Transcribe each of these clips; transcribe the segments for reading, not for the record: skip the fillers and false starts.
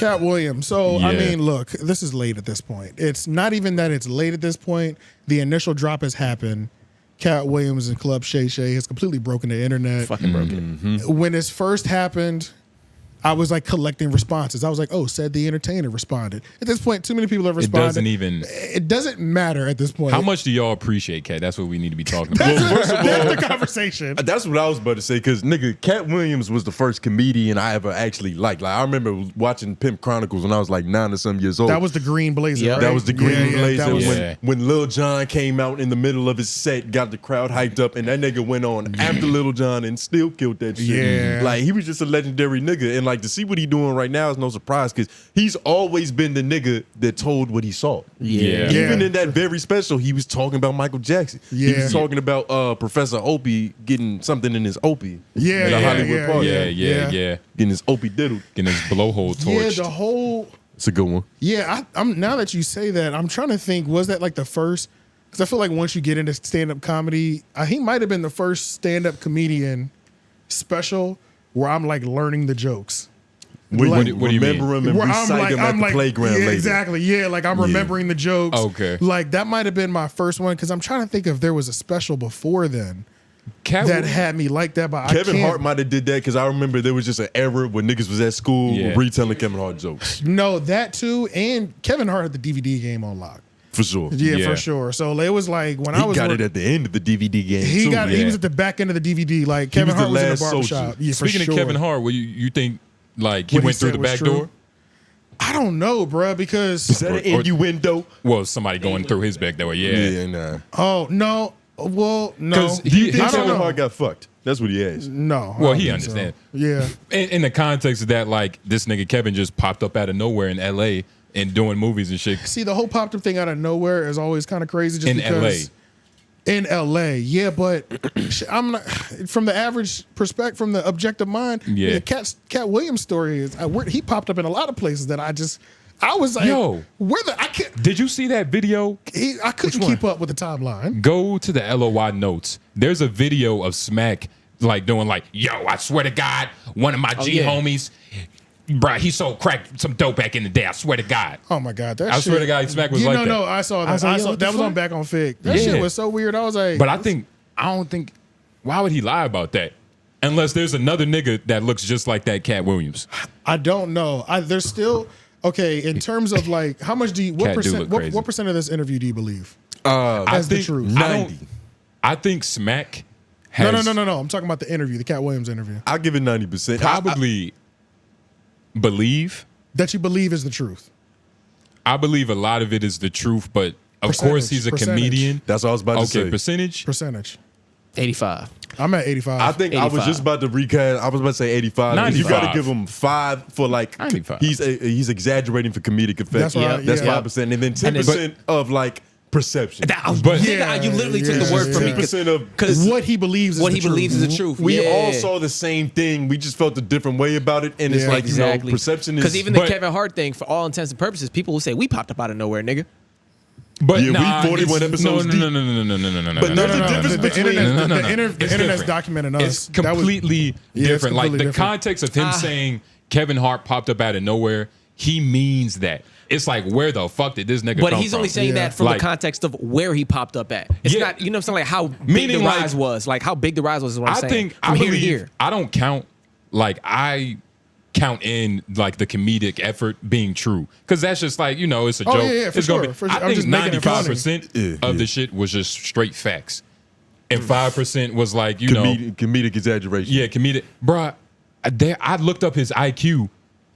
Katt Williams. So, I mean, look, this is late at this point. It's not even that it's late at this point. The initial drop has happened. Katt Williams and Club 𝔓𝔬𝔑 has completely broken the internet. Fucking broken it. When this first happened, I was like collecting responses. I was like, oh, Said the Entertainer responded. At this point, too many people have responded. It doesn't matter at this point. How much do y'all appreciate Katt? That's what we need to be talking about. That's the conversation. That's what I was about to say, because nigga, Katt Williams was the first comedian I ever actually liked. Like I remember watching Pimp Chronicles when I was like 9 or some years old. That was the Green Blazer. Yeah, right? that was the Green Blazer. Was, when Lil Jon came out in the middle of his set, got the crowd hyped up, and that nigga went on after Lil Jon and still killed that shit. Yeah, like he was just a legendary nigga, and like to see what he doing right now is no surprise, because he's always been the nigga that told what he saw. Even in that very special, he was talking about Michael Jackson. He was talking about Professor Opie getting something in his Opie. In the Hollywood Park. Getting his Opie diddled. Getting his blowhole torched. Yeah, the whole. It's a good one. Yeah, I'm now that you say that, I'm trying to think, was that like the first? Because I feel like once you get into stand-up comedy, he might have been the first stand-up comedian special where I'm like learning the jokes. What do you remember him and recite him at the playground later. Exactly, yeah. Like I'm remembering the jokes. Okay. Like that might have been my first one, because I'm trying to think if there was a special before then that had me like that. But Kevin Hart might have did that, because I remember there was just an era when niggas was at school retelling Kevin Hart jokes. No, that too. And Kevin Hart had the DVD game on lock. For sure. Yeah, for sure. So it was like when I was got it at the end of the DVD game. He was at the back end of the DVD. Like Kevin Hart was in the barbershop. Yeah, speaking of Kevin Hart, you think like he went through the back door? I don't know, bro, because is that an innuendo? Well, somebody going through his back door. Yeah, nah. Oh no. Well, no. Do you think Kevin Hart got fucked? That's what he asked. No. Well, he understands. So. Yeah. In the context of that, like this nigga Kevin just popped up out of nowhere in LA and doing movies and shit. See, the whole popped up thing out of nowhere is always kind of crazy. Just because in LA, yeah, but I'm not from the average perspective, from the objective mind. Yeah, Katt Williams' story is he popped up in a lot of places that I was like, yo, I can't. Did you see that video? I couldn't keep up with the timeline. Go to the LOY notes. There's a video of Smack like doing like, yo, I swear to God, one of my homies. Bro, he sold crack some dope back in the day. I swear to God. Oh my God, I swear to God, Smack was like that. No, I saw that. I saw that was on Back on Fig. That shit was so weird. I was like, but I don't think. Why would he lie about that? Unless there's another nigga that looks just like that Katt Williams. I don't know. There's still in terms of like how much do you what percent of this interview do you believe? I think the truth. 90. I think Smack has No. I'm talking about the interview, the Katt Williams interview. I'll give it 90%. Probably believe that you believe is the truth. I believe a lot of it is the truth, but of course he's a comedian. That's what I was about to say. Percentage 85. I'm at 85. I think 85. I was just about to recast. I was about to say 85. 95. You got to give him 5 for like 95. He's exaggerating for comedic effect. That's 5%, and then 10% of like perception. You literally took the word from me. 10% of because what he believes is the truth. We all saw the same thing. We just felt a different way about it, and it's like perception is. Because even the Kevin Hart thing, for all intents and purposes, people will say we popped up out of nowhere, nigga. But we 41 episodes deep. No. But there's a difference between the internet's documenting us. It's completely different. Like the context of him saying Kevin Hart popped up out of nowhere, he means that. It's like, where the fuck did this nigga come from? But he's only saying that from the context of where he popped up at. It's not, you know what I'm saying, like how big the rise was. Like how big the rise was is what I'm saying. I believe, I don't count, like I count in like the comedic effort being true. Because that's just like, it's a joke. Yeah, for sure. I think 95% of the shit was just straight facts. And 5% was like, comedic exaggeration. Yeah, comedic. Bruh, I looked up his IQ.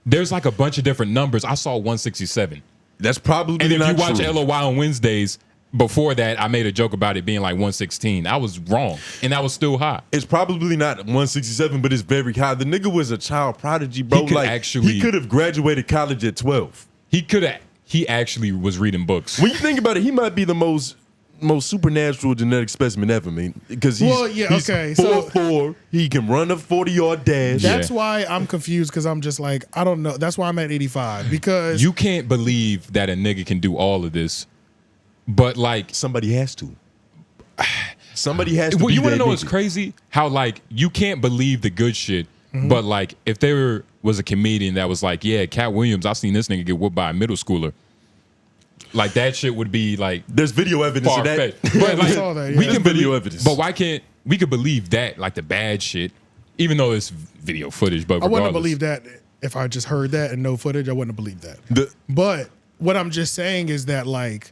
There's like a bunch of different numbers. I saw 167. That's probably and if not you watch true. LOY on Wednesdays, before that, I made a joke about it being like 116. I was wrong, and that was still high. It's probably not 167, but it's very high. The nigga was a child prodigy, bro. He could have graduated college at 12. He actually was reading books. When you think about it, he might be the most supernatural genetic specimen ever, man. Because he's 4'4". He can run a 40-yard dash. That's why I'm confused, because I'm just like, I don't know. That's why I'm at 85, because you can't believe that a nigga can do all of this, but like somebody has to. Somebody has to. Well, you want to know what's crazy? How like you can't believe the good shit, But like, if there was a comedian that was like, yeah, Katt Williams, I seen this nigga get whooped by a middle schooler. Like that shit would be like there's video evidence of that. But like, saw that, yeah. we can video believe, evidence. but why can't we could believe that like the bad shit, even though it's video footage. But I wouldn't have regardless. believed that if I just heard that and no footage. I wouldn't have believed that. But what I'm just saying is that like,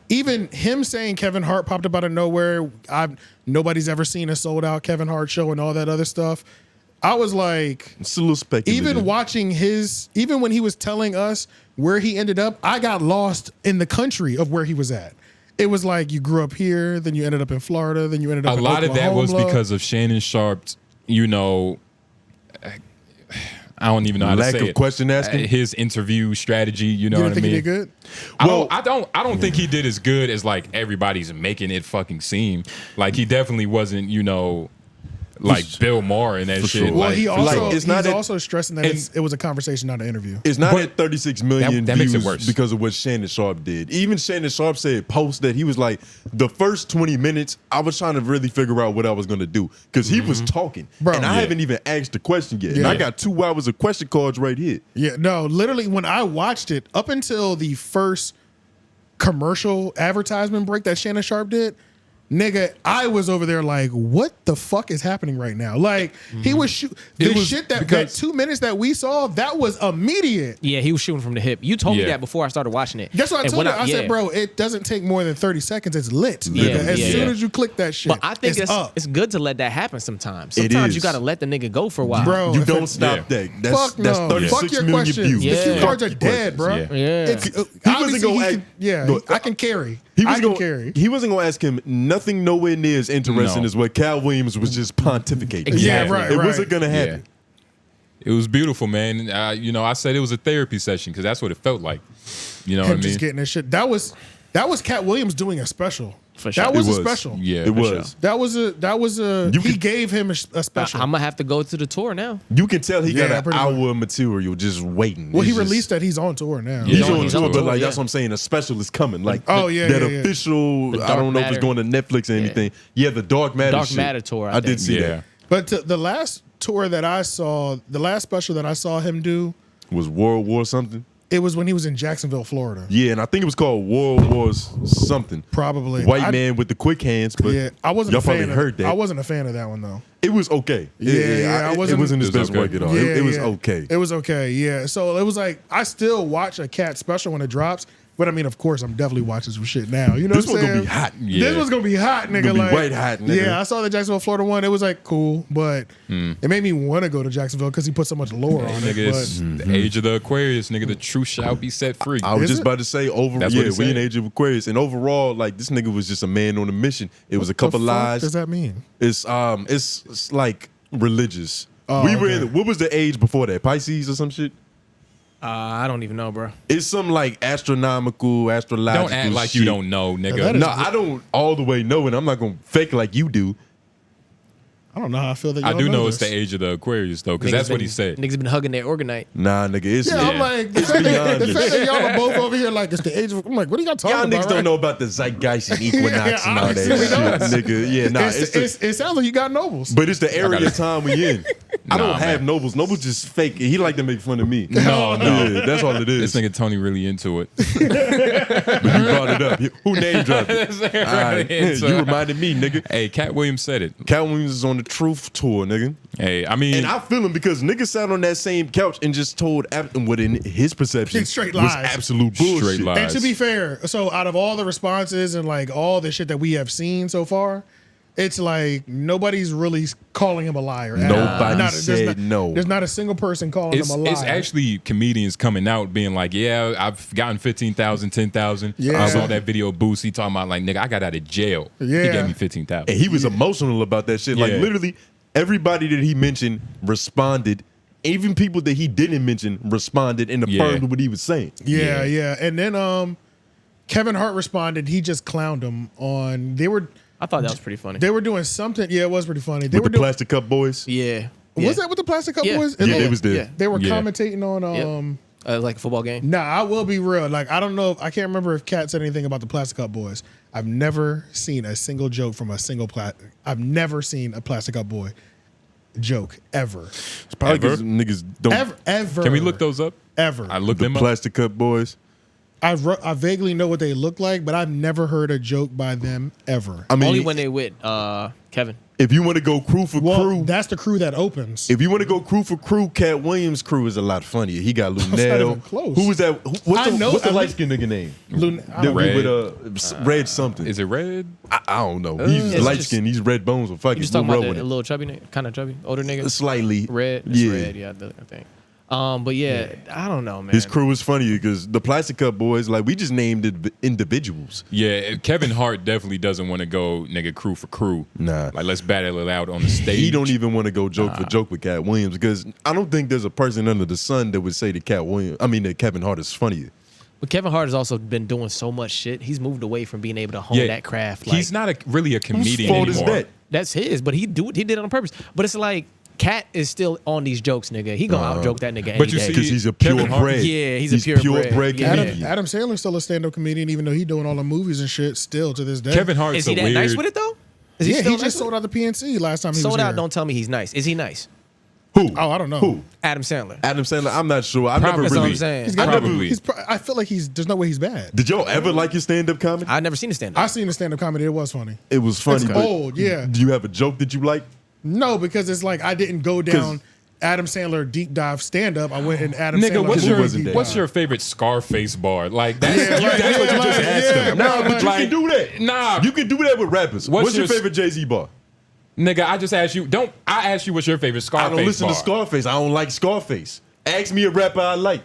even him saying Kevin Hart popped up out of nowhere, nobody's ever seen a sold out Kevin Hart show and all that other stuff. I was like, it's a little speculative. even watching even when he was telling us where he ended up, I got lost in the country of where he was at. It was like you grew up here, then you ended up in Florida, then you ended up in lot of that was Oklahoma. because of Shannon Sharpe's, you know, I don't even know how lack to say of it. question asking. His interview strategy, you know You what I didn't mean? think he did good? I don't think he did as good as like everybody's making it fucking seem. Like he definitely wasn't, you know, like Bill Maher and that shit. sure. Well, Like, he also like, it's he's not also stressing that it was a conversation, not an interview. It's not at 36 million that makes views it worse. because of what Shannon Sharpe did. Even Shannon Sharpe said post that he was like, the first 20 minutes, I was trying to really figure out what I was going to do because he was talking. Bro, and I haven't even asked the question yet. And I got 2 hours of question cards right here. Yeah, no, literally when I watched it, up until the first commercial advertisement break that Shannon Sharpe did, nigga, I was over there like, what the fuck is happening right now? Like, he was shit that 2 minutes that we saw, that was immediate. Yeah, he was shooting from the hip. You told me that before I started watching it. That's what I And told when you. I said, bro, it doesn't take more than 30 seconds. It's lit. Nigga. As soon as you click that shit, But I think it's up. it's good to let that happen sometimes. It Sometimes is. you got to let the nigga go for a while. Bro, You if don't it- stop that. Fuck That's no. 36 Fuck your million questions. views. The Yeah. cue cards are Fuck dead, bro. questions, Yeah. He wasn't gonna ask- I can carry. He I was can going. carry. He wasn't going to ask him nothing nowhere near as interesting No. as what Katt Williams was just pontificating. Exactly. Yeah, right, It right. wasn't going to happen. It was beautiful, man. You know, I said it was a therapy session because that's what it felt like. You know Him what I just mean? getting this shit. That was Katt Williams doing a special. For sure. That was It a was. special. Yeah, It for was. sure. That was a. You He could- gave him a special. I'm going to have to go to the tour now. You can tell he Yeah, got an pretty much. hour of material just waiting. Well, he It's just- released that he's on tour now. Yeah. He's on He's tour, on but tour, like yeah. that's what I'm saying. A special is coming. Like Oh, yeah, that yeah, yeah. official. The I Dark don't know if it's Matter. going to Netflix or anything. Yeah, the Dark Matter. Dark shit. Matter tour, I I did think. see Yeah. that. But the last tour that I saw, the last special that I saw him do, Was World War something? it was when he was in Jacksonville, Florida. Yeah, and I think it was called World Wars something. Probably. White man with the quick hands, but Yeah, I wasn't y'all a fan probably of, heard that. I wasn't a fan of that one though. It was okay. Yeah, I It wasn't- wasn't his It was best okay. work at all. It was okay. It was okay, yeah. So it was like, I still watch a Katt special when it drops. But I mean, of course, I'm definitely watching some shit now. You know This what I'm one's gonna saying? be hot. Yeah. This one's gonna be hot, nigga. Gonna be like, white hot, nigga. Yeah, I saw the Jacksonville, Florida one. It was like cool, but it made me want to go to Jacksonville because he put so much lore on it. Nigga, But it's the age of the Aquarius, nigga. The truth shall be set free. I was Is just it? about to say That's what he we in said. Age of Aquarius, and overall, like this nigga was just a man on a mission. It was a what couple the fuck lies. does that mean? It's like religious. Oh, we were okay. in, what was the age before that? Pisces or some shit? I don't even know, bro. It's some like astronomical, astrological. Don't act like shit. you don't know, that nigga. is- No, I don't all the way know, and I'm not gonna fake like you do. I don't know how I feel that. I y'all do know it's this. the age of the Aquarius though, because Niggas that's what been- he said. Niggas been hugging their organite. Nah, nigga, it's Yeah, I'm like the fact beyond that this. y'all are both over here like it's the age of. I'm like, what are y'all talking Y'all about? niggas don't right? know about the zeitgeist and equinox and all that obviously we shit, don't. nigga. Yeah, nah, It sounds like you got nobles. but it's the area of time we in. I don't Nah, have man. nobles. Nobles just fake. He like to make fun of me. No, no. Yeah, that's all it is. This nigga Tony really into it. But you brought it up. Who name dropped it? All right. into You it. reminded me, nigga. Hey, Katt Williams said it. Katt Williams is on the Truth tour, nigga. Hey, I mean, And I feel him because niggas sat on that same couch and just told what in his perception Straight was lies. absolute bullshit. Straight lies. And to be fair, so out of all the responses and like all the shit that we have seen so far, it's like nobody's really calling him a liar. Nobody said no. There's not a single person calling it's, him a liar. it's actually comedians coming out being like, yeah, I've gotten 15,000, 10,000. Yeah. I saw that video of Boosie talking about like, nigga, I got out of jail. He Yeah. gave me 15,000. And he was emotional about that shit. Like Yeah. literally everybody that he mentioned responded. Even people that he didn't mention responded and affirmed Yeah. what he was saying. Yeah. And then Kevin Hart responded. He just clowned him on. I thought that was pretty funny. They were doing something. Yeah, it was pretty funny. They With were the doing. Plastic Cup Boys. Yeah. Was that with the Plastic Cup Yeah. Boys? Yeah, they was there. Yeah. They were Yeah. commentating on. Like a football game. Nah, I will be real. Like, I don't know. I can't remember if Katt said anything about the Plastic Cup Boys. I've never seen a single joke from a single I've never seen a Plastic Cup Boy. joke ever. It's probably because niggas don't Ever. Can we look those up? Ever. I looked the them up. Plastic Cup Boys. I vaguely know what they look like, but I've never heard a joke by them ever. I mean, Only when they with Kevin. if you want to go crew for crew, that's the crew that opens. if you want to go crew for crew, Katt Williams' crew is a lot funnier. He got not Lunel. even close. Who was that? What's the I light skinned nigga name? Red. Red something. Is it Red? I don't know. He's It's light just- skinned. He's red bones. But fuck You it. just talking We'll about roll the with little chubby nigga, kind of chubby, older nigga. it. Slightly. Red. It's red. Yeah, I think. But yeah, I don't know, man. His crew is funny because the Plastic Cup Boys, like we just named it individuals. Yeah, Kevin Hart definitely doesn't want to go nigga crew for crew. Nah. Like let's battle it out on the stage. He don't even want to go joke for joke with Katt Williams because I don't think there's a person under the sun that would say that that Kevin Hart is funnier. But Kevin Hart has also been doing so much shit. He's moved away from being able to hone that craft. He's not really a comedian fault is anymore. that? That's his, but he did it on purpose. But it's like Katt is still on these jokes, nigga. He gonna out joke that nigga any But you day. see, Because he's a Kevin Hart- purebred. Yeah, he's a purebred. Yeah. comedian. Adam Sandler's still a stand-up comedian, even though he's doing all the movies and shit still to this day. Kevin Hart's Is he a that weird. nice with it though? Is yeah, still he nice just with sold out the PNC last time it? he was Sold here. out. Don't tell me he's nice. Is he nice? Who? Oh, I don't know. Who? Adam Sandler. Adam Sandler. I'm not sure. I Probably. never That's what really. I'm saying. He's got Probably. I feel like there's no way he's bad. Did y'all ever like your stand-up comedy? I've never seen a stand I up. seen the stand-up comedy. It was funny. It was funny. It's but old, yeah. Do you have a joke that you like? No, because it's like I didn't go down Adam Sandler deep dive stand-up. I went in Adam Nigga, Sandler Who wasn't deep there? what's dive. your favorite Scarface bar? Like that's, Yeah, like, that's what you yeah, just like, asked yeah, him. bro, But you like, can do that. Nah, You can do that with rappers. What's your your- favorite Jay-Z bar? nigga, I just asked you. I asked you what's your favorite I Scarface don't listen bar. to Scarface. I don't like Scarface. Ask me a rapper I like.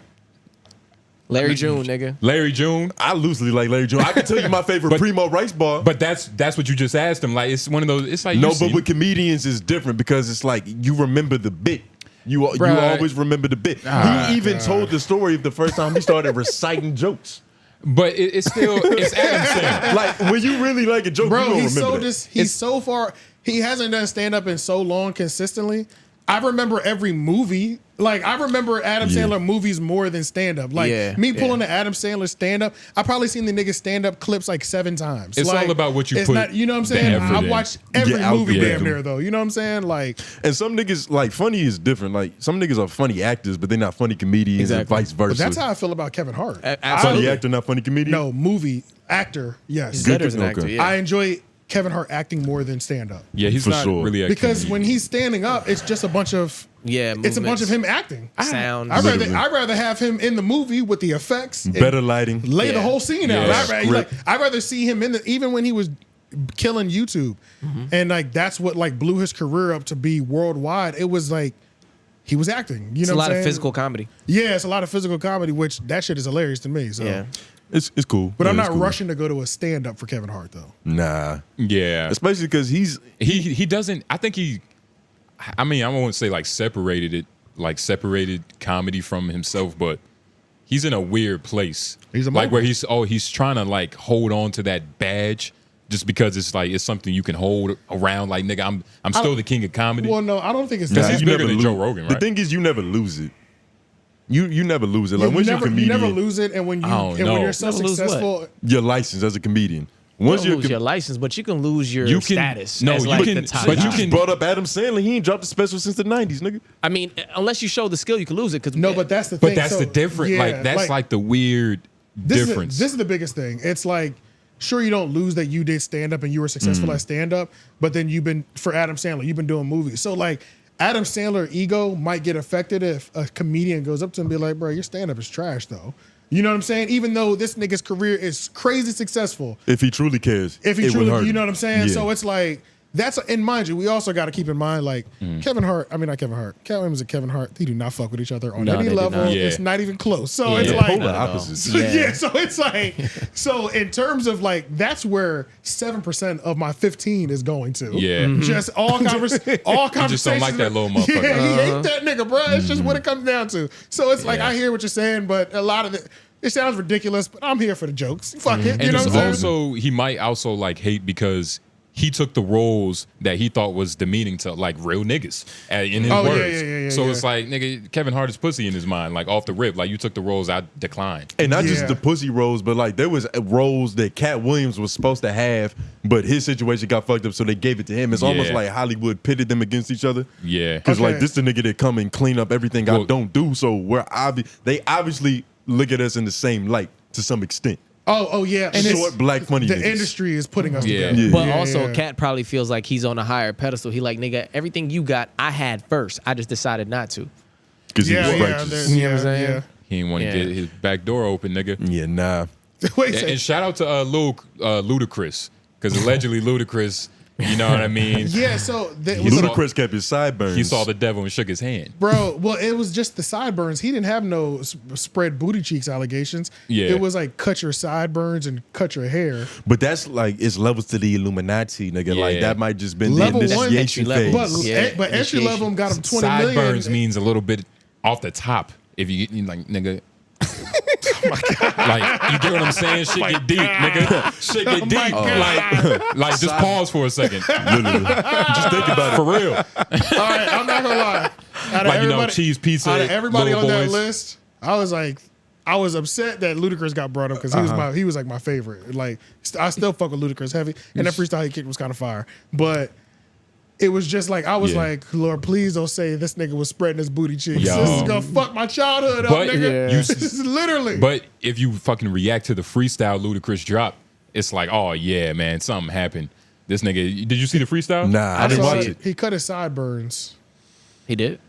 Larry June, nigga. Larry June. I loosely like Larry June. I can tell you my favorite But- Primo Rice bar. But that's what you just asked him. Like it's one of those. It's like no, you but see- with comedians it's different because it's like you remember the bit. You Bruh. always remember the bit. He even told the story of the first time he started reciting jokes. but it's still it's Adam Sandler. Like when you really like a joke, you Bro, don't he's remember so that. he's so far. He hasn't done stand-up in so long consistently. I remember every movie. Like I remember Adam Yeah. Sandler movies more than stand-up. Like Yeah, me pulling the Adam Sandler stand-up, I probably seen the nigga stand-up clips like 7 times. It's Like, all about what you it's put not, you know what I'm the saying? effort I in. watched every Get out movie there. damn near though. You know what I'm saying? Like And some niggas like funny is different. Like some niggas are funny actors, but they're not funny comedians, Exactly. and vice versa. but that's how I feel about Kevin Hart. funny Absolutely. actor, not funny comedian. No, movie actor, yes. He's Good better as an to- actor. okay. Yeah. I enjoy Kevin Hart acting more than stand-up. Yeah, he's For not sure. really a Because comedian. when he's standing up, it's just a bunch of it's a bunch of him acting. Sound. Literally. I'd rather have him in the movie with the effects, and Better lighting. lay the Yeah. whole scene out. Yeah. I'd rather see him in even when he was killing YouTube, and like that's what like blew his career up to be worldwide. It was like he was acting. You It's know, a what lot I'm of saying? physical comedy. Yeah, it's a lot of physical comedy, which that shit is hilarious to me. So, Yeah. It's cool. but I'm Yeah, it's not cool. rushing to go to a stand up for Kevin Hart though. Nah. yeah, Especially because he's he doesn't. I think he. I mean, I won't say like separated comedy from himself, but he's in a weird place. He's a like mogul. where he's trying to like hold on to that badge just because it's like it's something you can hold around. Like nigga, I'm still the king of comedy. Well, no, I don't think it's Because that. he's you bigger never than lose- Joe Rogan, The right? thing is, you never lose it. You never lose it. Like you once you're a never comedian, lose it, and when I don't know. when you're so Never lose what? successful, your license as a comedian. You Once don't you're lose your license, but you can lose your You can- status. no, as you like can- the top but you guy. can- brought up Adam Sandler, he ain't dropped a special since the 90s, nigga. I mean, unless you show the skill, you can lose it. Cause no, but that's the but thing. that's So, the difference. yeah, like that's like the weird this difference. This is the biggest thing. It's like, sure, you don't lose that you did stand up and you were successful at stand up, but then for Adam Sandler, you've been doing movies. So like, Adam Sandler ego might get affected if a comedian goes up to him and be like, bro, your stand up is trash though. You know what I'm saying? Even though this nigga's career is crazy successful, If he truly cares. if he it would truly, hurt you know him. what I'm saying? Yeah. So it's like, and mind you, we also got to keep in mind, like, Kevin Hart, I mean, not Kevin Hart, Katt Williams and Kevin Hart, they do not fuck with each other on No, any they do level. not. Yeah. It's not even close. So it's Yeah. like, Polar Not at all. opposites. yeah. So it's like, so in terms of like, that's where 7% of my 15 is going to. Yeah. Mhm. Just all conversations. You just don't like that little motherfucker. Yeah, he ain't that nigga, bro. It's just what it comes down to. So it's like, Yeah. I hear what you're saying, but a lot of it sounds ridiculous, but I'm here for the jokes. Fuck it. And You know it's what I'm saying? also he might also like hate because he took the roles that he thought was demeaning to like real niggas in his words. So it's like, nigga, Kevin Hart is pussy in his mind, like off the rip. Like you took the roles I declined. And not just the pussy roles, but like there was roles that Katt Williams was supposed to have, but his situation got fucked up, so they gave it to him. It's almost like Hollywood pitted them against each other. Yeah. Because like this the nigga that come and clean up everything I don't do. So they obviously look at us in the same light to some extent. Oh yeah, and short black funny. The niggas. industry is putting us together. But also, Katt probably feels like he's on a higher pedestal. He like, nigga, everything you got, I had first. I just decided not to. Because he was righteous. You know what I'm saying? Yeah. He didn't want to get his back door open, nigga. Yeah, nah. Wait, And shout out to Ludacris, because allegedly Ludacris, you know what I mean? Yeah, so Ludacris kept his sideburns. He saw the devil and shook his hand. Bro, well, it was just the sideburns. He didn't have no spread booty cheeks allegations. Yeah. It was like cut your sideburns and cut your hair. But that's like, it's levels to the illuminati, nigga. Yeah. Like that might just been Level the one, initiation entry level. phase. But entry level got him 20 million. Sideburns means a little bit off the top. If you get, like, nigga. Oh my God. Like, you get what I'm saying? Shit get deep, nigga. Shit get deep. Like just pause for a second. Literally. Just think about it. For real. All right, I'm not gonna lie. Like, you know, cheese pizza. Out of everybody on Little that Boys. list, I was upset that Ludacris got brought up because he was like my favorite. Like I still fuck with Ludacris heavy, and that freestyle he kicked was kind of fire. But it was just like I was like, Lord, please don't say this nigga was spreading his booty cheeks. Yo. This is gonna fuck my childhood up, nigga. This is literally. But if you fucking react to the freestyle Ludacris drop, it's like, oh yeah, man, something happened. This nigga, did you see the freestyle? Nah, I didn't saw watch it. He cut his sideburns. He did?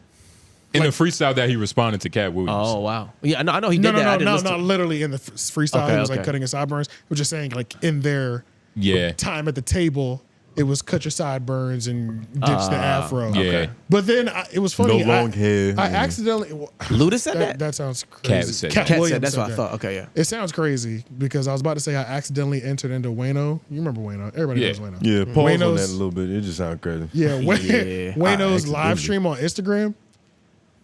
In the freestyle that he responded to Katt Williams. Oh, wow. Yeah, I know he did that. I didn't listen No, to it. literally in the freestyle, he was like cutting his sideburns. He was just saying like in their time at the table, it was cut your sideburns and ditch the afro. Yeah. But then it was funny. No long hair. I accidentally. Luda said that? That sounds crazy. Katt Cat Williams said that's said what I that. thought. Okay, yeah. It sounds crazy because I was about to say I accidentally entered into Wayno. You remember Wayno? Everybody knows Wayno. Yeah, pause on Wayno's- that a little bit. It just sounds crazy. Yeah, Yeah. Wayno's I live accidentally. stream on Instagram,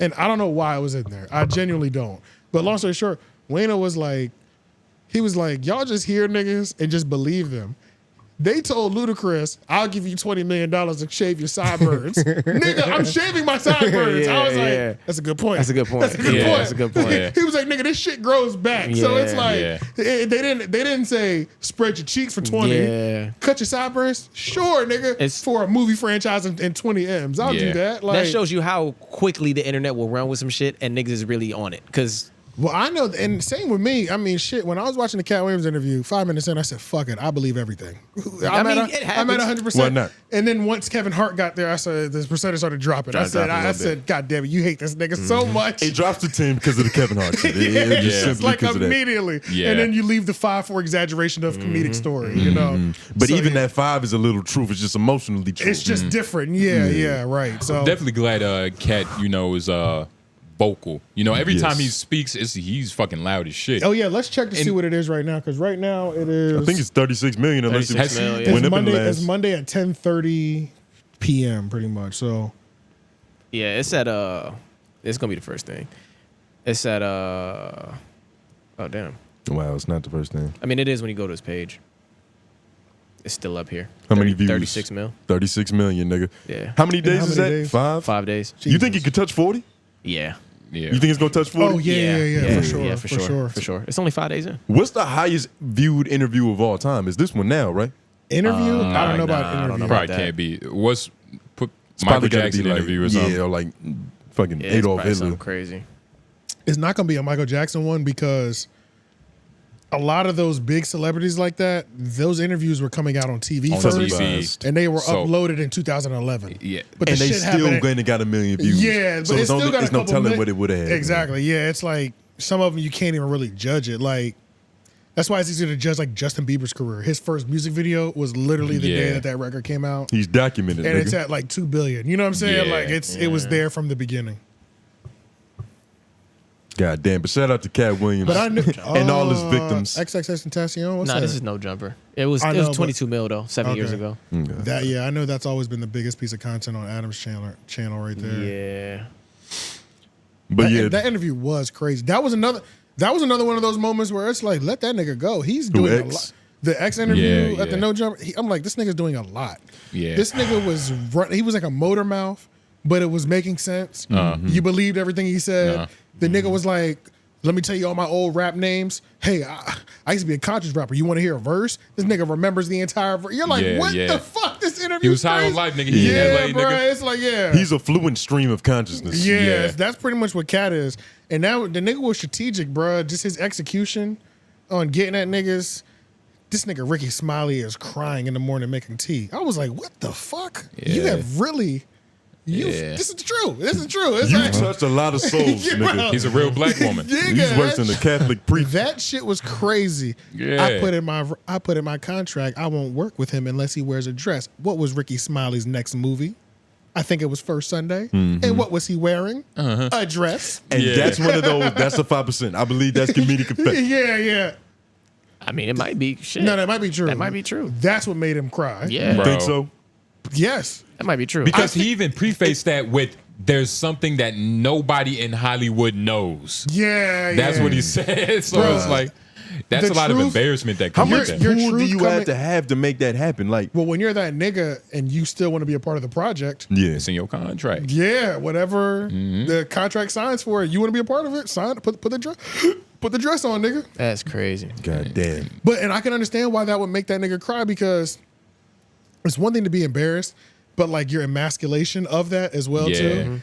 and I don't know why it was in there. I genuinely don't. But long story short, Wayno was like, y'all just hear niggas and just believe them. They told Ludacris, I'll give you $20 million to shave your sideburns. Nigga, I'm shaving my sideburns. I was like, that's a good point. That's a good point. That's a good point. That's a good point. Yeah. He was like, nigga, this shit grows back. So it's like, Yeah. they didn't say spread your cheeks for 20. Yeah. Cut your sideburns. Sure, nigga. It's- for a movie franchise and 20 M's. I'll do that. Like, That shows you how quickly the internet will run with some shit and niggas is really on it. Because well, I know, and same with me. I mean, shit, when I was watching the Katt Williams interview, 5 minutes in, I said, fuck it, I believe everything. I'm it at 100%. Why not? And then once Kevin Hart got there, I said, the percentage started dropping. I said, God damn it, you hate this nigga so much. It drops to 10 because of the Kevin Hart shit. It's Simply like because of that. immediately. Yeah. And then you leave the 5 for exaggeration of comedic story, you know? But So, even yeah, that 5 is a little truth. It's just emotionally true. it's just different. Yeah, right. So Definitely glad Katt, you know, is vocal. You know, every time he speaks, he's fucking loud as shit. oh yeah, let's check to see what it is right now, because right now it is. I think it's 36 million unless 36 it million. went It's up in the Monday. last. It's Monday at 10:30 p.m. pretty much. So yeah, it's at it's gonna be the first thing. It's at oh damn. Wow, it's not the first thing. I mean, it is when you go to his page. It's still up here. How many views? 36 mil. 36 million, nigga. Yeah. How many days how is many that? days? 5? 5 days. You think it could touch 40? Yeah. Yeah. You think it's gonna touch 40? oh yeah, for sure, Yeah, for sure. It's only 5 days in. What's the highest viewed interview of all time? Is this one now, right? Interview? I don't know about I don't interview. know. Probably that. can't be. What's put It's Michael probably gotta Jackson be like, interview or something? Yeah, or like fucking Yeah, it's Adolf probably Hitler. something crazy. It's not gonna be a Michael Jackson one because a lot of those big celebrities like that, those interviews were coming out on TV On first, TV. and they were So- uploaded in 2011. Yeah. but And the they shit still happened. gonna got a million views. Yeah, but so it's it's, still only, got a it's no couple telling mi- what it would have had. Exactly. Yeah, it's like some of them you can't even really judge it. Like that's why it's easier to judge like Justin Bieber's career. His first music video was literally the day Yeah. that record came out, He's documented, and nigga. it's at like 2 billion. You know what I'm saying? Yeah. Like it was there from the beginning. God damn. But shout out to Katt Williams But I knew and all his victims. XXXTentacion. What's Nah, that? this is no jumper. It was I know, 22 mil though, 7 years Okay. ago. That I know that's always been the biggest piece of content on Adam's channel right there. Yeah. But yeah, that interview was crazy. That was another one of those moments where it's like, let that nigga go. He's doing a X? lot. The X interview Yeah, at the No Jump, I'm like, this nigga's doing a lot. Yeah. This nigga was he was like a motor mouth, but it was making sense. You believed everything he said. The nigga was like, let me tell you all my old rap names. Hey, I used to be a conscious rapper. You want to hear a verse? This nigga remembers the entire verse. You're like, what the fuck? This interview He was high on life, nigga. He yeah, LA, bro. nigga. It's like, He's a fluent stream of consciousness. Yes, that's pretty much what Katt is. And now the nigga was strategic, bro. Just his execution on getting at niggas. This nigga Ricky Smiley is crying in the morning making tea. I was like, what the fuck? You have really... This is true. This is true. It's You like, touched a lot of souls, nigga. He's a real black woman. He's worse than a Catholic priest. That shit was crazy. Yeah. I put in my contract, I won't work with him unless he wears a dress. What was Ricky Smiley's next movie? I think it was First Sunday. And what was he wearing? A dress. And that's one of those, that's the 5%. I believe that's comedic effect. Yeah. I mean, it might be shit. No, that might be true. That might be true. That's what made him cry. Yeah. Bro. Think so? Yes. That might be true. Because he even prefaced that with, there's something that nobody in Hollywood knows. Yeah. That's what he said. So Bruh. it's like, that's The a lot of truth- embarrassment that How comes much with that. Your pull do truth you coming- have to make that happen? Like, Well, when you're that nigga and you still want to be a part of the project, yeah. It's in your contract. yeah, whatever the contract signs for it, you want to be a part of it, sign, put the dress, put the dress on, nigga. That's crazy. God damn. And I can understand why that would make that nigga cry, because it's one thing to be embarrassed, but like your emasculation of that as well too,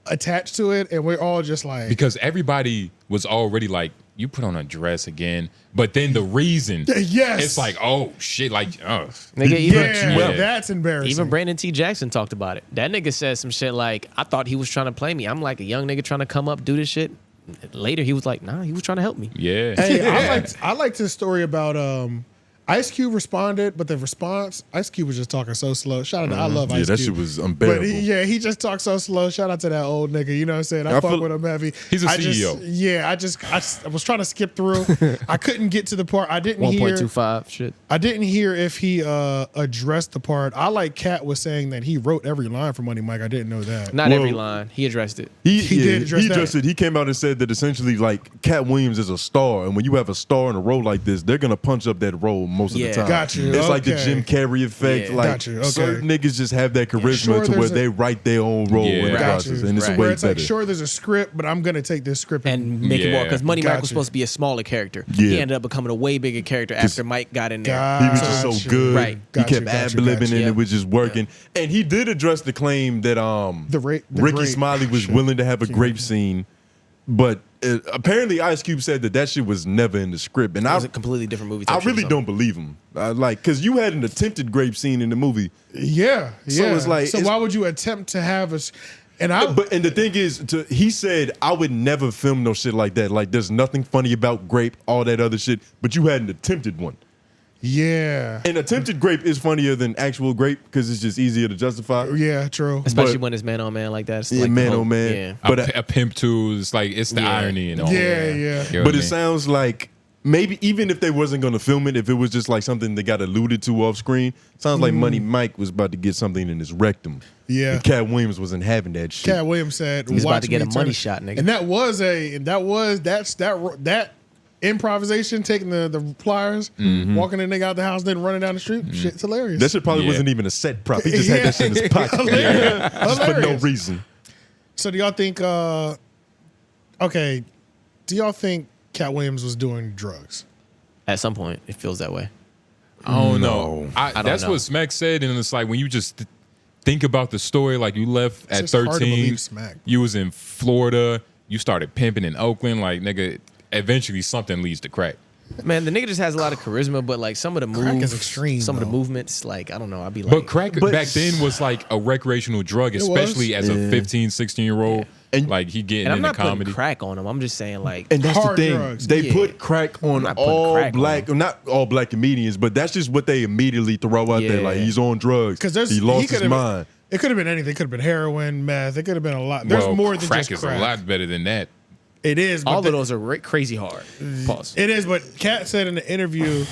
attached to it, and we're all just like, Because everybody was already like, you put on a dress again. But then the reason, yes, it's like, oh, shit, like, oh. Nigga, yeah, that's embarrassing. Even Brandon T. Jackson talked about it. That nigga said some shit like, I thought he was trying to play me. I'm like a young nigga trying to come up, do this shit. Later, he was like, nah, he was trying to help me. Yeah. Hey, I liked his story about Ice Cube responded, but the response, Ice Cube was just talking so slow. Shout out to I love Ice Cube. Yeah, that shit was unbearable. But he just talked so slow. Shout out to that old nigga. You know what I'm saying? I fuck with him heavy. He's a I CEO. I was trying to skip through. I couldn't get to the part. I didn't 1.25 shit. I didn't hear if he addressed the part. I like Katt was saying that he wrote every line for Money Mike. I didn't know that. Not every line. He addressed it. He did address he that. addressed it. He came out and said that essentially, like, Katt Williams is a star, and when you have a star in a role like this, they're gonna punch up that role most of the time. Got you. It's like the Okay. Jim Carrey effect. Yeah. Like, Got you. Okay. certain niggas just have that charisma Sure, to where there's a- they write their own role in the Got process, you. and it's Right. way Where it's better. like, sure, there's a script, but I'm gonna take this script And make it more. Because Money Mike Got was you. supposed to be a smaller character. Yeah. He ended up becoming a way bigger character after Mike got in there. He was just so Gotcha. good. Right. He Gotcha, kept gotcha, ad-libbing gotcha. and Yeah. it was just working. And he did address the claim that The Ricky grape Smiley was shit. willing to have a grape scene, but apparently Ice Cube said that shit was never in the script. And It I was a completely different movie. I type shit or really something. don't believe him. Because you had an attempted grape scene in the movie. Yeah. So it's like- so why would you attempt to have us? And I, And the thing is, he said, I would never film no shit like that. Like, there's nothing funny about grape, all that other shit. But you had an attempted one. yeah, And attempted grape is funnier than actual grape because it's just easier to justify. yeah, true. Especially but- when it's man on man like that. It's Yeah, like man the whole- on man. Yeah. But a pimp too is like, it's the Yeah. irony and all. Yeah, yeah. You know what But I it mean? sounds like maybe even if they wasn't going to film it, if it was just like something that got alluded to off screen, sounds like Money Mike was about to get something in his rectum. Yeah. And Katt Williams wasn't having that shit. Katt Williams said He's about "Watch to get me a turn money it." shot, nigga. And that improvisation, taking the pliers, walking the nigga out the house, then running down the street. Shit's hilarious. That shit probably Yeah. wasn't even a set prop. He just had that shit in his pocket. Hilarious. Just for no Hilarious. reason. So do y'all think? Okay, do y'all think Katt Williams was doing drugs? At some point, it feels that way. I don't know. don't That's know. what Smack said, and it's like when you just think about the story, like you left at just hard to 13, believe Smack. you was in Florida, you started pimping in Oakland, like nigga, eventually something leads to crack. Man, the nigga just has a lot of charisma, but like some of the Crack moves, is extreme, some of though. the movements, like I don't know. I'd be like, But crack back then was like a recreational drug, was. especially as a 15, 16-year-old. And- Like he getting and I'm into not comedy. putting crack on him. I'm just saying like, And that's Hard the thing. drugs. They Yeah. put crack on not putting all crack on black, not all black comedians, but that's just what they immediately throw out there. Yeah. Like, he's on drugs. Because he lost his mind. It could have been anything. It could have been heroin, meth. It could have been a lot. There's Well, more than crack just is crack. a lot better than that. It is. But all of those are crazy hard. Pause. It is. But Katt said in the interview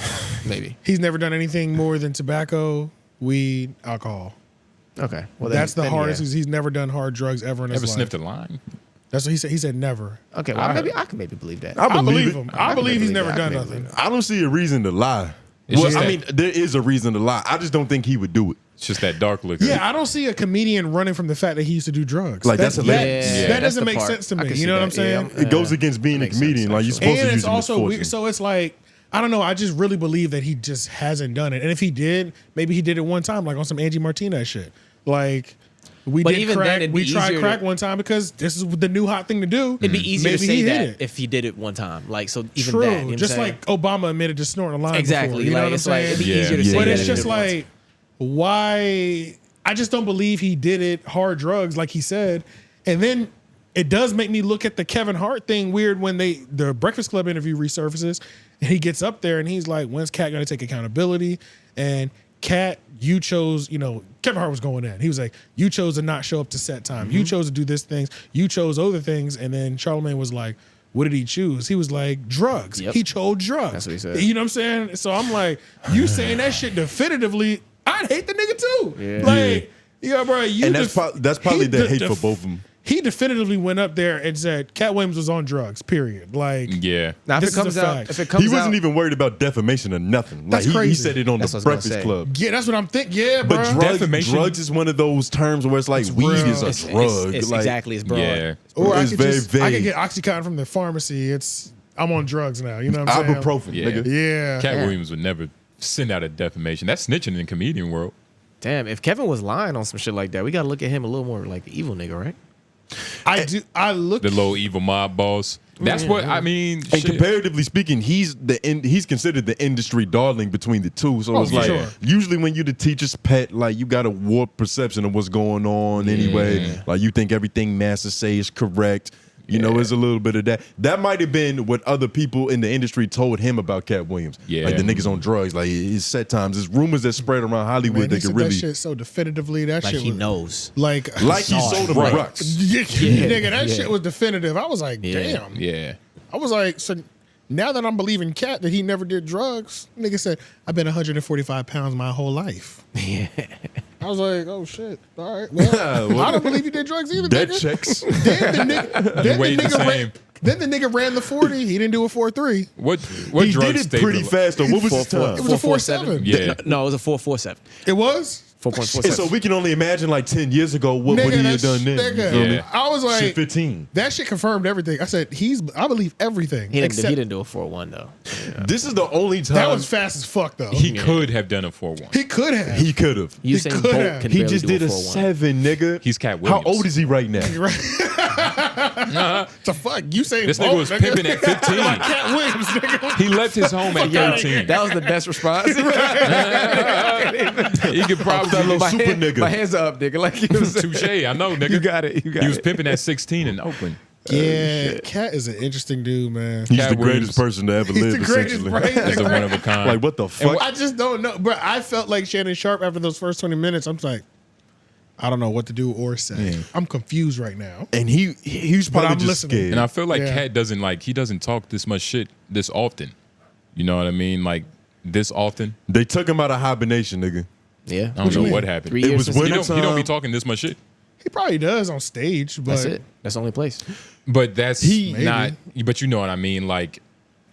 Maybe. he's never done anything more than tobacco, weed, alcohol. Okay. Well, That's the then, hardest. yeah. He's never done hard drugs ever in his Ever life. sniffed a line? That's what he said. He said never. Okay. Well, maybe I can maybe believe that. I believe it. him. I believe he's never done I can nothing. I don't see a reason to lie. It's Well, just I that- mean, there is a reason to lie. I just don't think he would do it. it's just that dark liquor. Yeah, I don't see a comedian running from the fact that he used to do drugs. Like, that's hilarious. Yeah, that that's doesn't the make part. sense to I me. can You see know what I'm that, saying? yeah. It goes against being a Makes sense, comedian. Like, you're actually. supposed to And use it's also misfortune. weird. So it's like, I don't know. I just really believe that he just hasn't done it. And if he did, maybe he did it one time, like on some Angie Martinez shit. Like we But did even crack. then, it'd We be tried easier crack to- one time because this is the new hot thing to do. It'd be easier to Maybe say he hit that it. if he did it one time. Like, so even True. that. You know what I'm Just saying? like Obama admitted to snorting a line. Exactly. Before, you know Like, what I'm it's like, saying? it'd be Yeah. easier to say But that it's if just he did it once. like, why? I just don't believe he did it hard drugs, like he said. And then it does make me look at the Kevin Hart thing weird when the Breakfast Club interview resurfaces and he gets up there and he's like, when's Katt going to take accountability? And Katt, you chose, Kevin Hart was going in. He was like, you chose to not show up to set time. Mm-hmm. You chose to do this things. You chose other things. And then Charlamagne was like, what did he choose? He was like, drugs. Yep. He chose drugs. That's what he said. You know what I'm saying? So I'm like, you saying that shit definitively, I'd hate the nigga too. Yeah. Like, yeah, bro. You And that's probably the hate for def- both of them. He definitively went up there and said Katt Williams was on drugs. Period. Like, Yeah. Now, if This it is a comes out, fact. if it comes He wasn't out, even worried about defamation or nothing. Like That's he crazy. said it on That's the what I was Breakfast gonna say. Club. yeah, that's what I'm thinking. Yeah, bro. But Defamation- drugs is one of those terms where it's like weed real. is a it's, drug. it's like, exactly as broad. Yeah. Or I It's could very just, I could vague. get Oxycontin from the pharmacy. I'm on drugs now. You know what I'm saying? Ibuprofen, Yeah. nigga. Yeah. Katt Williams would never send out a defamation. That's snitching in the comedian world. Damn, if Kevin was lying on some shit like that, we got to look at him a little more like the evil nigga, right? I do. I look. The little evil mob boss. That's what I mean. And shit. comparatively speaking, he's considered the industry darling between the two. So it's for like sure. usually when you're the teacher's pet, like you got a warped perception of what's going on anyway. Like you think everything Master say is correct. You know, there's a little bit of that. That might have been what other people in the industry told him about Katt Williams. Yeah. Like the niggas on drugs. Like it's set times. There's rumors that spread around Hollywood Man, he that said could really that shit so definitively. That Like shit he was, knows. Like like he Saw sold it. them Right. drugs. yeah, nigga, that Yeah. shit was definitive. I was like, Yeah. damn. Yeah. I was like, so now that I'm believing Katt that he never did drugs, nigga said, I've been 145 pounds my whole life. Yeah. I was like, oh shit. All right. Well, I don't believe you did drugs either, That nigga. checks. weighed the same. Then the nigga ran the 40. He didn't do a 4.3. What He drug did it stable- pretty fast though. What was his time? It was a 4.7. Yeah. No, it was a 4.47. It was? 4.47. So we can only imagine like 10 years ago what would he have that's- done then? You nigga, feel me? Yeah. I was like, Shit 15. that shit confirmed everything. I said, I believe everything. he except didn't do a 4.1 though. Yeah. This is the only time that was fast as fuck, though. He could have done a 4-1. He could have. he could have. Usain could Bolt have. can He barely just do did a 4.1. 7, nigga. He's Katt How Williams. old is he right now? The fuck? You say This nigga was pimping at 15. Katt Williams, nigga. He left his home at 13. That was the best response. He could probably little super nigga. My hands are up, nigga. Like you was touche. I know, nigga. You got it. You got He was it. pimping at 16 in Oakland. Yeah, Katt is an interesting dude, man. He's Katt the Williams. greatest person to ever He's live, the greatest, essentially. right? He's a one of a kind. Like, what the fuck? I just don't know, bro. I felt like Shannon Sharpe after those first 20 minutes. I'm like, I don't know what to do or say. Yeah. I'm confused right now. And he's probably I'm just listening. scared. And I feel like Yeah. Katt doesn't talk this much shit this often. You know what I mean? Like this often. They took him out of hibernation, nigga. Yeah. I don't know mean? what happened. 3 It years was since He winter don't, he don't be time. talking this much shit. He probably does on stage, but That's it. That's the only place. But that's Maybe. not. But you know what I mean? Like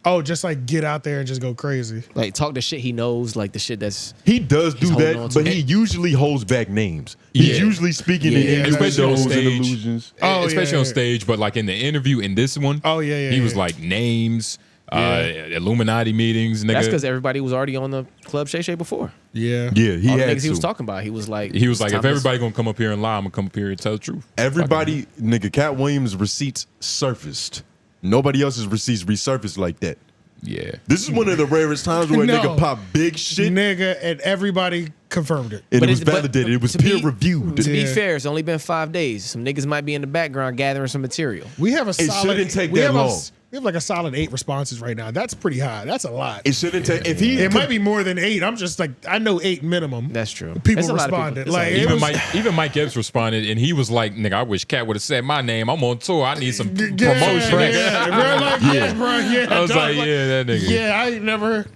oh, just like get out there and just go crazy. Like talk the shit he knows, like the shit that's He does do He's holding that, on to but it. he usually holds back names. He's Yeah. usually speaking in Yeah, especially on innuendos and stage. illusions. Oh, especially yeah, on yeah. stage. But like in the interview in this one, Oh, yeah, he was yeah. like names, Yeah. Illuminati meetings, nigga. that's because everybody was already on the Club '𝔓𝔬𝔦𝔑 before. Yeah. Yeah, he All the had niggas he was to. talking about, he was like, he was like, it's if time to- everybody gonna come up here and lie, I'm gonna come up here and tell the truth. Everybody, nigga, Katt Williams' receipts surfaced. Nobody else's receipts resurfaced like that. Yeah. This is one of the rarest times where a No. nigga pop big shit and Nigga, and everybody confirmed it. it But was it- but validated. It was to be- peer reviewed. To be Yeah. fair, it's only been 5 days. Some niggas might be in the background gathering some material. We have a solid. shouldn't take we that have long. We have like a solid 8 responses right now. That's pretty high. That's a lot. It shouldn't take. If he, It might be more than 8. I'm just like, I know 8 minimum. That's true. People There's a lot of people. responded. There's a lot Like, of it people. was- Even Mike Epps responded, and he was like, "Nigga, I wish Katt would have said my name. I'm on tour. I need some promotion." nigga. Yeah, bro, like, yeah, bro, yeah. I was dog, like, "Yeah, that nigga." Yeah, I ain't never.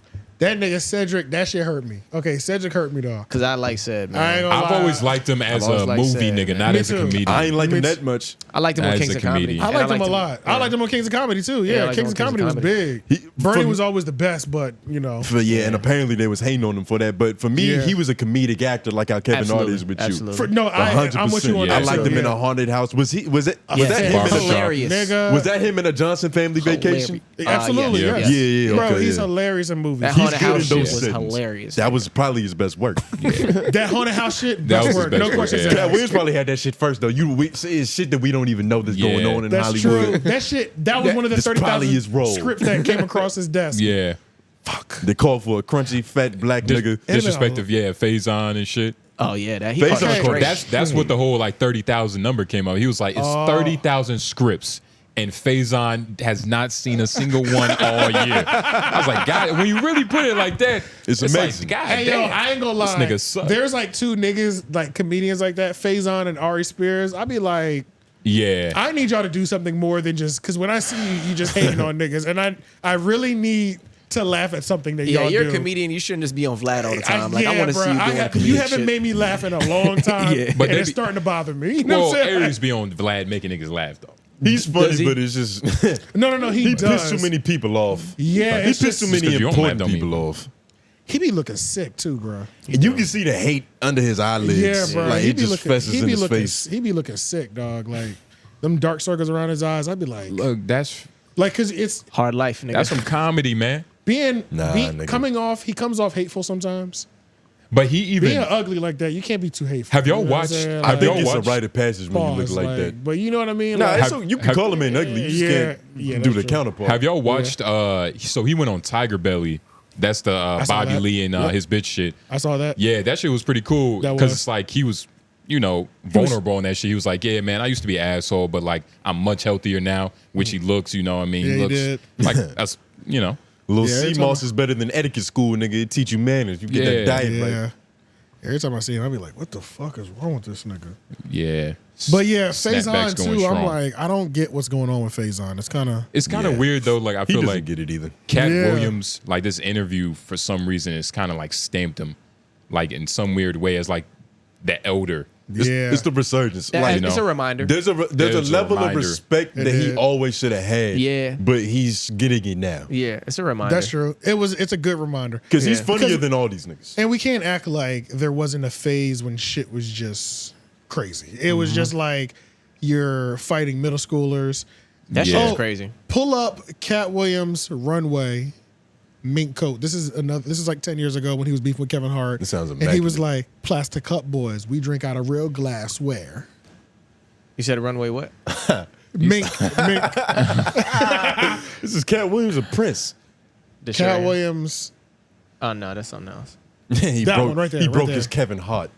That nigga Cedric, that shit hurt me. Okay, Cedric hurt me though. Cause I like Ced, man. I ain't gonna I've lie. always liked him as always a liked movie Ced, nigga, man. not Me as a too. comedian. I ain't like him Me that too. much. I liked him on As Kings a of Comedy. comedian. I And liked him a lot. I yeah. liked him on Kings of Comedy too. Yeah, I Yeah, liked Kings of him on Comedy was Kings of big. Bernie for- was always the best, but you know. And apparently they was hating on him for that. But for me, Yeah. he was a comedic actor, like how Kevin Hart Absolutely. is with you. Absolutely. No, I'm with you on Yeah. that. I liked too, him in yeah. a haunted house. Was Yes. that him in a Hilarious. Nigga. Was that him in a Johnson Family Vacation? Absolutely, yeah. yes. Yeah, Bro, okay, he's yeah. hilarious in movies. That He's haunted good in house shit those was settings. hilarious. That was probably his best work. That haunted house shit, That best was his work. best No work, questions yeah. asked. Katt Williams probably had that shit first though. It's shit that we don't even know that's going on in That's Hollywood. true. That shit, that was one of the This probably his 30,000 role. scripts that came across his desk. Yeah. They called for a crunchy, fat black nigga. Disrespectful, yeah, Faison and shit. Oh yeah, that he Faison fucking Okay. straight. That's what the whole like 30,000 number came up. He was like, it's 30,000 scripts. And Faison has not seen a single one all year. I was like, God, when you really put it like that, It's amazing. Like, God Hey, damn. yo, I ain't gonna lie. This nigga suck. There's like two niggas, like comedians like that, Faison and Ari Spears. I'd be like, Yeah. I need y'all to do something more than just, because when I see you, you just hating on niggas. And I really need to laugh at something that Yeah, y'all you're do. a comedian. You shouldn't just be on Vlad all the time. Like I want to bro, see you doing comedic you haven't shit. made me laugh in a long time. Yeah. But and they it's be- starting to bother me. You know Well, what I'm saying? Aries be on Vlad making niggas laugh, though. He's Does funny, he? but it's just No, he he does. pissed too many people off. Yeah, he it's pissed just- too many 'cause you don't important laugh, don't people mean- off. He be looking sick too, bro. And you can see the hate under his eyelids. Yeah, bro. Like he it be just looking, fesses he in be his looking, face. He be looking sick, dog. Like them dark circles around his eyes. I'd be like, Look, that's cause it's Hard life, nigga. that's some comedy, man. being nigga. coming off. He comes off hateful sometimes. But he even Being ugly like that, you can't be too hateful. Have y'all You know what I'm watched- saying? have I think y'all it's watched- a rite of passage when you look pause, like that. But you know what I mean? Nah, Like, it's you can call him an ugly. You just yeah, can't do that's the true. counterpart. have y'all watched so he went on Tiger Belly. That's the saw Bobby that. Lee and Yep. his bitch shit. I saw that. Yeah, that shit was pretty cool That because was. it's like he was, vulnerable in that shit. He was like, yeah, man, I used to be an asshole, but like I'm much healthier now, which he looks, you know what I mean? Yeah, he looks did. like that's, Little Yeah, sea it's moss is better than etiquette school, nigga. It teach you manners. You get that Yeah. diet Yeah. right. Every time I see him, I be like, "What the fuck is wrong with this nigga?" yeah. But yeah, Snapback's Faison going too. I'm strong. like, I don't get what's going on with Faison. It's kind of It's kind of Yeah. weird though. Like I He feel doesn't like get it either. Katt Yeah. Williams, like this interview for some reason, it's kind of like stamped him, like in some weird way as like the elder. It's the resurgence. Yeah, Like it's a reminder. there's a There's a level of reminder. respect It that he is. always should have had. Yeah. But he's getting it now. Yeah, it's a reminder. that's true. It's a good reminder. Because he's Yeah. funnier Because- than all these niggas. And we can't act like there wasn't a phase when shit was just crazy. It was just like you're fighting middle schoolers. That shit Yeah. is crazy. Pull up Katt Williams runway mink coat. This is like 10 years ago when he was beefing with Kevin Hart. It sounds And he was immaculate. like, "Plastic cup boys, we drink out of real glassware." You said a runway what? Mink. This is Katt Williams, a prince. The Katt shirt. Williams. Oh no, that's something else. he That broke, one right there, He right broke there. his Kevin Hart.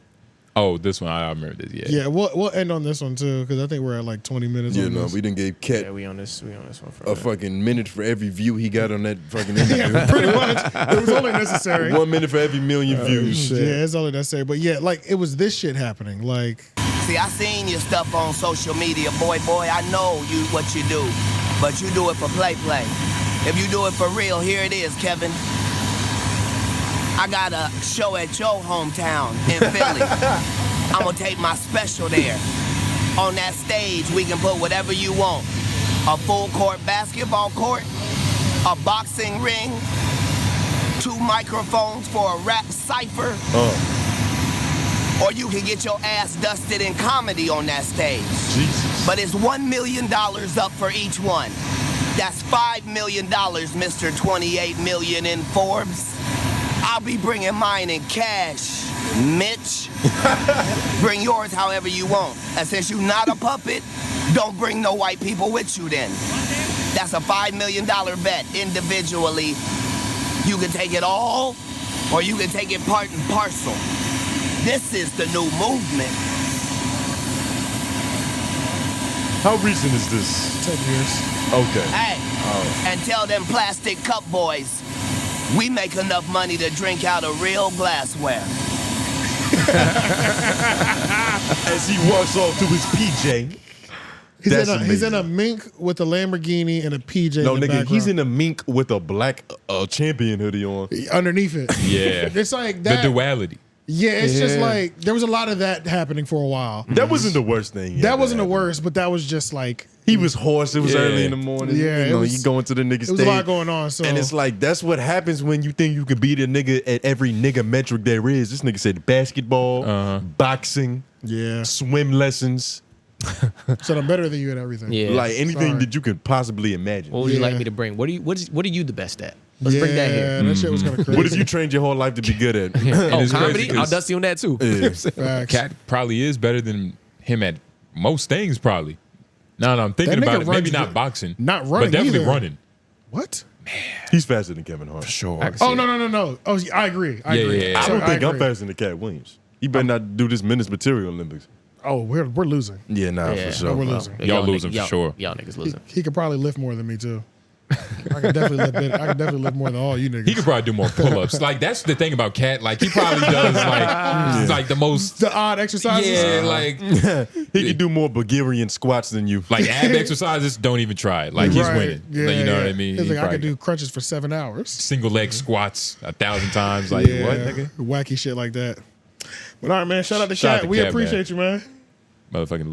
Oh, this one I remember this. Yeah. Yeah, we'll end on this one too because I think we're at like 20 minutes. You on know, this. we didn't give Kat Yeah, we on this one for a fucking minute for every view he got on that fucking interview. Yeah, pretty much. It was only necessary. 1 minute for every million views. Yeah, it's only necessary. But yeah, like it was this shit happening. Like, See, I seen your stuff on social media, boy, I know you what you do, but you do it for play. If you do it for real, here it is, Kevin. I got a show at your hometown in Philly. I'm gonna take my special there. On that stage, we can put whatever you want. A full court basketball court, a boxing ring, 2 microphones for a rap cipher. Or you can get your ass dusted in comedy on that stage. Jesus. But it's $1 million up for each one. That's $5 million, Mr. 28 million in Forbes. I'll be bringing mine in cash, Mitch. Bring yours however you want. And since you're not a puppet, don't bring no white people with you then. That's a $5 million bet individually. You can take it all, or you can take it part and parcel. This is the new movement. How recent is this? 10 years. Okay. Hey, and tell them plastic cup boys, we make enough money to drink out of real glassware. As he walks off to his PJ. He's in a mink with a Lamborghini and a PJ. No, in the nigga, background. he's in a mink with a black champion hoodie on. Underneath it. Yeah. It's like The that. duality. Yeah, it's just like there was a lot of that happening for a while. That wasn't the worst thing. That wasn't the worst, but that was just like He was hoarse. It was Yeah. early in the morning. Yeah, you know, it was- he going to the nigga it stage. was a lot going on. So And it's like, that's what happens when you think you could beat a nigga at every nigga metric there is. This nigga said basketball, boxing, yeah, swim lessons, so I'm better than you at everything. Yeah. like anything Sorry. that you could possibly imagine. What would you like Yeah. me to bring? What are you the best at? Let's bring that here. That shit was kind of crazy. What have you trained your whole life to be good at? Oh, it's crazy comedy? I'll 'cause- dusty on that too. Facts. Cat probably is better than him at most things, probably. No, I'm thinking That nigga about it. Maybe runs not boxing. not running But definitely either. running. What? He's faster than Kevin Hart. Sure. Oh no. Oh, I agree. I Yeah, agree. yeah, yeah. I Sorry, don't think I'm agree. faster than Katt Williams. He better not do this MenaceMaterialEnt Olympics. Oh, we're losing. Yeah, nah, Yeah. for sure. We're losing. Y'all losing for sure. Y'all niggas losing. He could probably lift more than me too. I could definitely lift more than all you niggas. He could probably do more pull-ups. Like that's the thing about Cat. Like he probably does like the most. the odd exercises. Yeah, like He can do more Bulgarian squats than you. like ab exercises. Don't even try it. Like he's Right. winning. Yeah, Like, you know yeah. what I mean? He's He like, I probably could do crunches for 7 hours. single leg squats 1,000 times. Like what, nigga? Wacky shit like that. But all right, man. Shout out to Shout out Cat. to We Cat, appreciate you, man. Motherfucking leg.